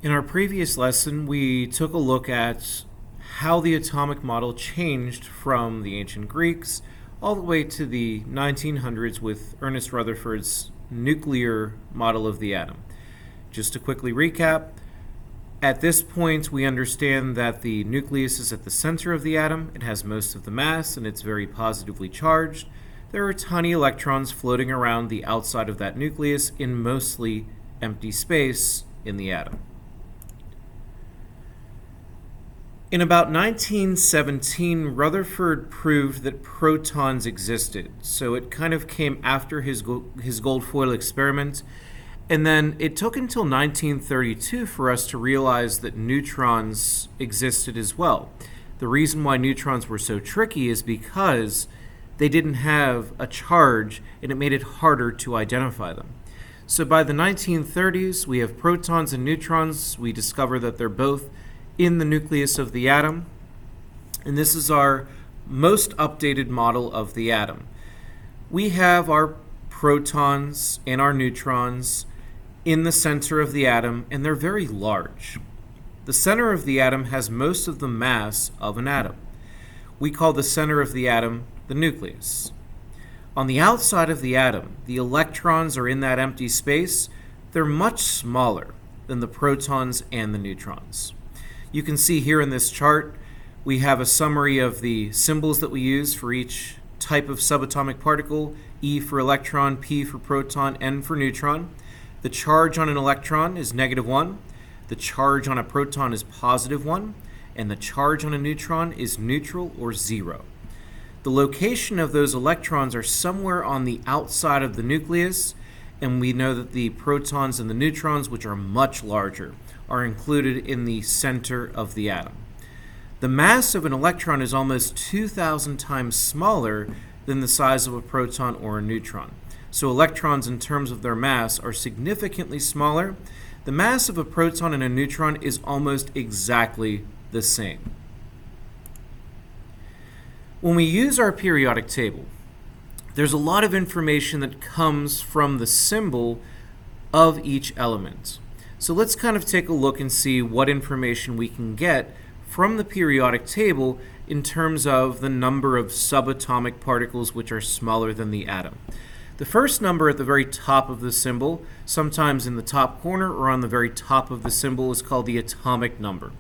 In our previous lesson, we took a look at how the atomic model changed from the ancient Greeks all the way to the 1900s with Ernest Rutherford's nuclear model of the atom. Just to quickly recap, at this point we understand that the nucleus is at the center of the atom, it has most of the mass, and it's very positively charged. There are tiny electrons floating around the outside of that nucleus in mostly empty space in the atom. In about 1917, Rutherford proved that protons existed. So it kind of came after his gold foil experiment. And then it took until 1932 for us to realize that neutrons existed as well. The reason why neutrons were so tricky is because they didn't have a charge, and it made it harder to identify them. So by the 1930s, we have protons and neutrons. We discover that they're both in the nucleus of the atom, and this is our most updated model of the atom. We have our protons and our neutrons in the center of the atom, and they're very large. The center of the atom has most of the mass of an atom. We call the center of the atom the nucleus. On the outside of the atom, the electrons are in that empty space. They're much smaller than the protons and the neutrons. You can see here in this chart, we have a summary of the symbols that we use for each type of subatomic particle: E for electron, P for proton, N for neutron. The charge on an electron is -1, the charge on a proton is +1, and the charge on a neutron is neutral or 0. The location of those electrons are somewhere on the outside of the nucleus, and we know that the protons and the neutrons, which are much larger, are included in the center of the atom. The mass of an electron is almost 2,000 times smaller than the size of a proton or a neutron. So electrons, in terms of their mass, are significantly smaller. The mass of a proton and a neutron is almost exactly the same. When we use our periodic table, there's a lot of information that comes from the symbol of each element. So let's kind of take a look and see what information we can get from the periodic table in terms of the number of subatomic particles which are smaller than the atom. The first number at the very top of the symbol, sometimes in the top corner or on the very top of the symbol, is called the atomic number.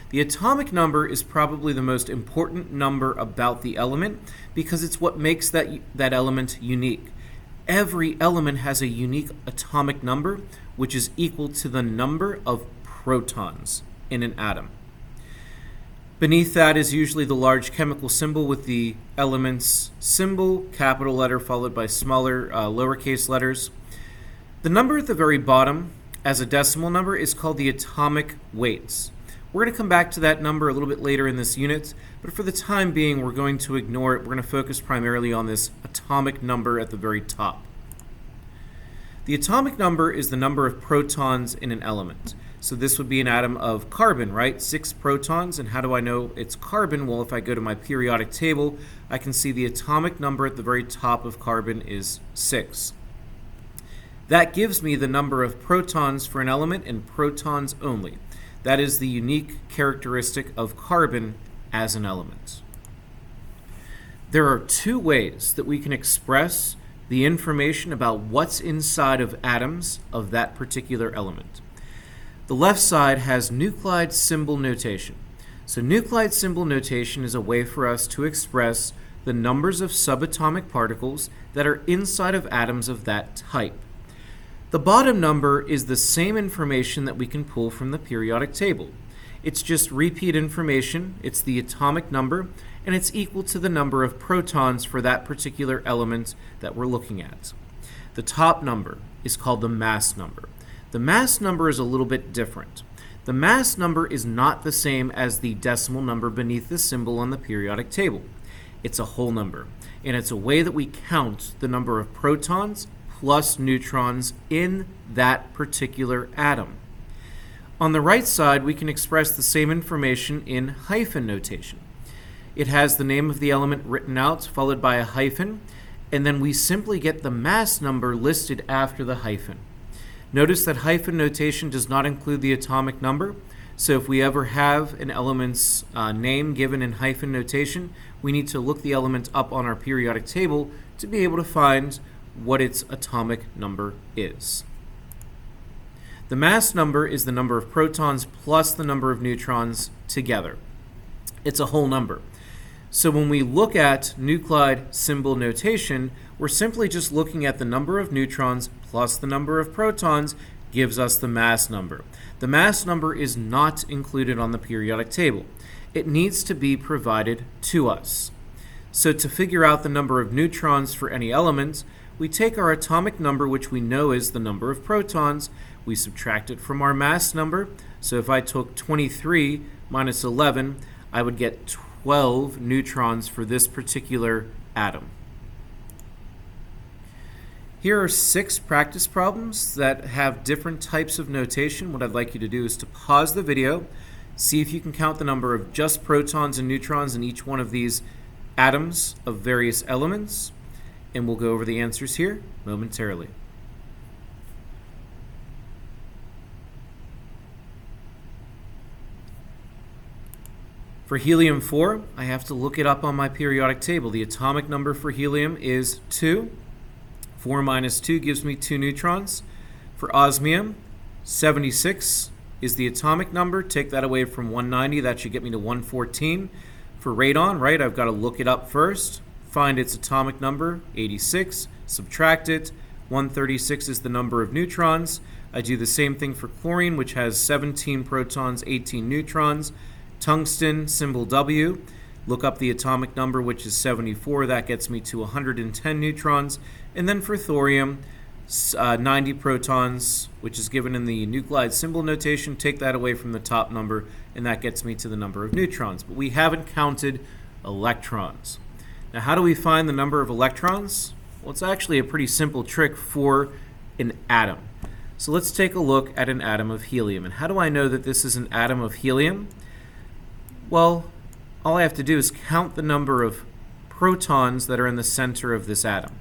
The atomic number is probably the most important number about the element because it's what makes that element unique. Every element has a unique atomic number, which is equal to the number of protons in an atom. Beneath that is usually the large chemical symbol with the element's symbol, capital letter followed by smaller lowercase letters. The number at the very bottom, as a decimal number, is called the atomic weights. We're going to come back to that number a little bit later in this unit, but for the time being, we're going to ignore it. We're going to focus primarily on this atomic number at the very top. The atomic number is the number of protons in an element. So this would be an atom of carbon, right? 6 protons. And how do I know it's carbon? Well, if I go to my periodic table, I can see the atomic number at the very top of carbon is 6. That gives me the number of protons for an element and protons only. That is the unique characteristic of carbon as an element. There are two ways that we can express the information about what's inside of atoms of that particular element. The left side has Nuclide symbol notation. So Nuclide symbol notation is a way for us to express the numbers of subatomic particles that are inside of atoms of that type. The bottom number is the same information that we can pull from the periodic table. It's just repeat information, it's the atomic number, and it's equal to the number of protons for that particular element that we're looking at. The top number is called the mass number. The mass number is a little bit different. The mass number is not the same as the decimal number beneath the symbol on the periodic table. It's a whole number, and it's a way that we count the number of protons plus neutrons in that particular atom. On the right side, we can express the same information in hyphen notation. It has the name of the element written out, followed by a hyphen, and then we simply get the mass number listed after the hyphen. Notice that hyphen notation does not include the atomic number. So if we ever have an element's name given in hyphen notation, we need to look the element up on our periodic table to be able to find what its atomic number is. The mass number is the number of protons plus the number of neutrons together. It's a whole number. So when we look at nuclide symbol notation, we're simply just looking at the number of neutrons plus the number of protons gives us the mass number. The mass number is not included on the periodic table. It needs to be provided to us. So to figure out the number of neutrons for any element, we take our atomic number, which we know is the number of protons, we subtract it from our mass number. So if I took 23 minus 11, I would get 12 neutrons for this particular atom. Here are 6 practice problems that have different types of notation. What I'd like you to do is to pause the video, see if you can count the number of just protons and neutrons in each one of these atoms of various elements, and we'll go over the answers here momentarily. For helium-4, I have to look it up on my periodic table. The atomic number for helium is 2. 4 minus 2 gives me 2 neutrons. For osmium, 76 is the atomic number. Take that away from 190, that should get me to 114. For radon, right, I've got to look it up first, find its atomic number, 86, subtract it. 136 is the number of neutrons. I do the same thing for chlorine, which has 17 protons, 18 neutrons. Tungsten, symbol W. Look up the atomic number, which is 74. That gets me to 110 neutrons. And then for thorium, 90 protons, which is given in the nuclide symbol notation. Take that away from the top number, and that gets me to the number of neutrons. But we haven't counted electrons. Now, how do we find the number of electrons? Well, it's actually a pretty simple trick for an atom. So let's take a look at an atom of helium. And how do I know that this is an atom of helium? Well, all I have to do is count the number of protons that are in the center of this atom.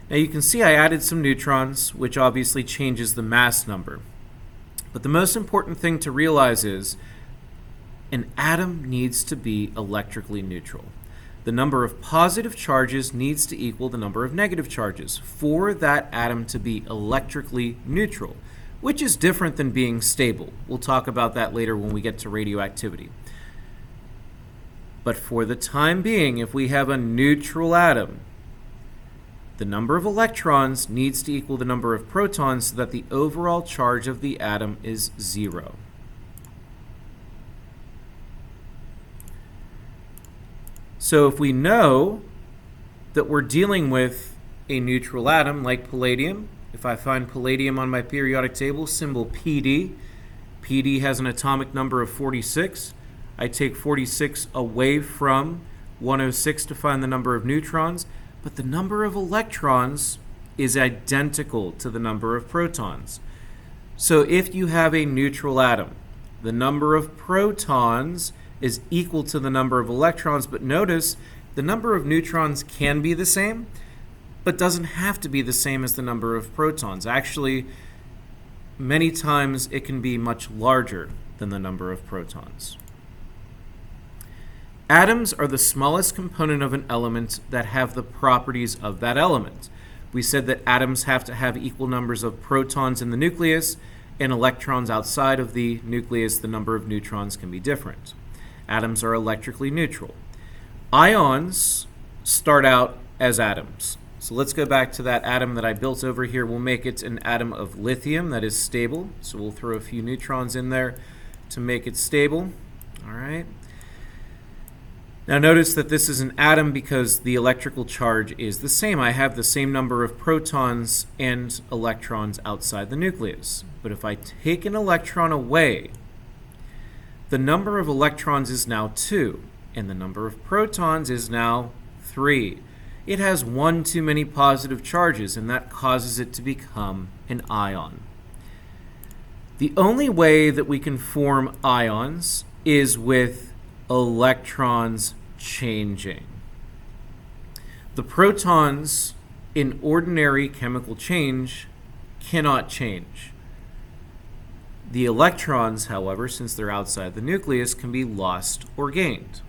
Now you can see I added some neutrons, which obviously changes the mass number. But the most important thing to realize is an atom needs to be electrically neutral. The number of positive charges needs to equal the number of negative charges for that atom to be electrically neutral, which is different than being stable. We'll talk about that later when we get to radioactivity. But for the time being, if we have a neutral atom, the number of electrons needs to equal the number of protons so that the overall charge of the atom is 0. So if we know that we're dealing with a neutral atom like palladium, if I find palladium on my periodic table, symbol PD, PD has an atomic number of 46. I take 46 away from 106 to find the number of neutrons, but the number of electrons is identical to the number of protons. So if you have a neutral atom, the number of protons is equal to the number of electrons, but notice the number of neutrons can be the same, but doesn't have to be the same as the number of protons. Actually, many times it can be much larger than the number of protons. Atoms are the smallest component of an element that have the properties of that element. We said that atoms have to have equal numbers of protons in the nucleus and electrons outside of the nucleus. The number of neutrons can be different. Atoms are electrically neutral. Ions start out as atoms. So let's go back to that atom that I built over here. We'll make it an atom of lithium that is stable. So we'll throw a few neutrons in there to make it stable. All right. Now notice that this is an atom because the electrical charge is the same. I have the same number of protons and electrons outside the nucleus. But if I take an electron away, the number of electrons is now 2, and the number of protons is now 3. It has one too many positive charges, and that causes it to become an ion. The only way that we can form ions is with electrons changing. The protons in ordinary chemical change cannot change. The electrons, however, since they're outside the nucleus, can be lost or gained.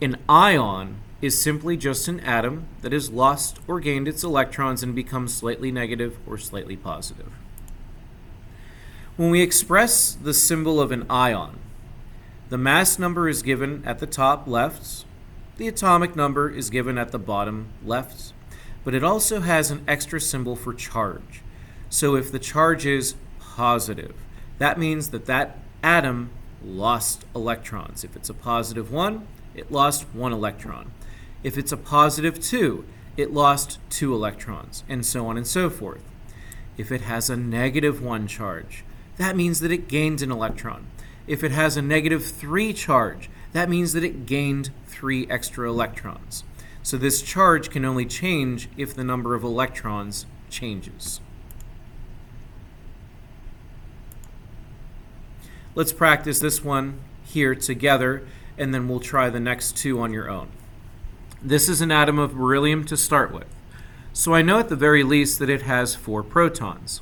An ion is simply just an atom that has lost or gained its electrons and becomes slightly negative or slightly positive. When we express the symbol of an ion, the mass number is given at the top left, the atomic number is given at the bottom left, but it also has an extra symbol for charge. So if the charge is positive, that means that that atom lost electrons. If it's a positive 1, it lost 1 electron. If it's a positive 2, it lost 2 electrons, and so on and so forth. If it has a negative 1 charge, that means that it gained an electron. If it has a negative 3 charge, that means that it gained 3 extra electrons. So this charge can only change if the number of electrons changes. Let's practice this one here together, and then we'll try the next 2 on your own. This is an atom of beryllium to start with. So I know at the very least that it has 4 protons.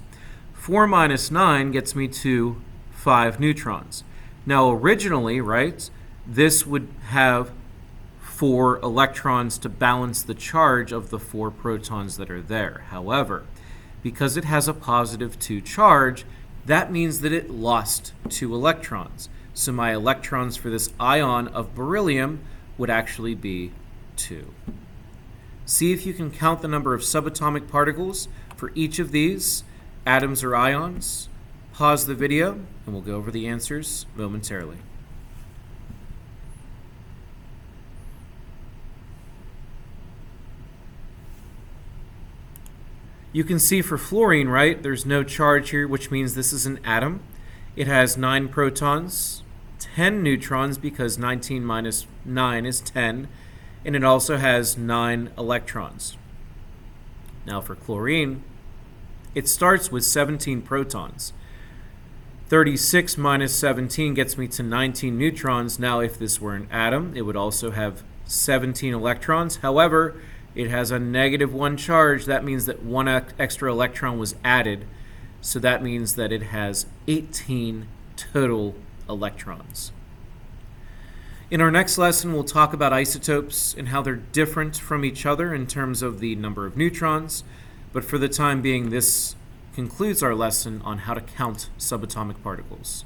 4 minus 9 gets me to 5 neutrons. Now originally, right, this would have 4 electrons to balance the charge of the 4 protons that are there. However, because it has a positive 2 charge, that means that it lost 2 electrons. So my electrons for this ion of beryllium would actually be 2. See if you can count the number of subatomic particles for each of these atoms or ions. Pause the video and we'll go over the answers momentarily. You can see for fluorine, right, there's no charge here, which means this is an atom. It has 9 protons, 10 neutrons because 19 minus 9 is 10, and it also has 9 electrons. Now for chlorine, it starts with 17 protons. 36 minus 17 gets me to 19 neutrons. Now if this were an atom, it would also have 17 electrons. However, it has a negative 1 charge. That means that 1 extra electron was added. So that means that it has 18 total electrons. In our next lesson, we'll talk about isotopes and how they're different from each other in terms of the number of neutrons. But for the time being, this concludes our lesson on how to count subatomic particles.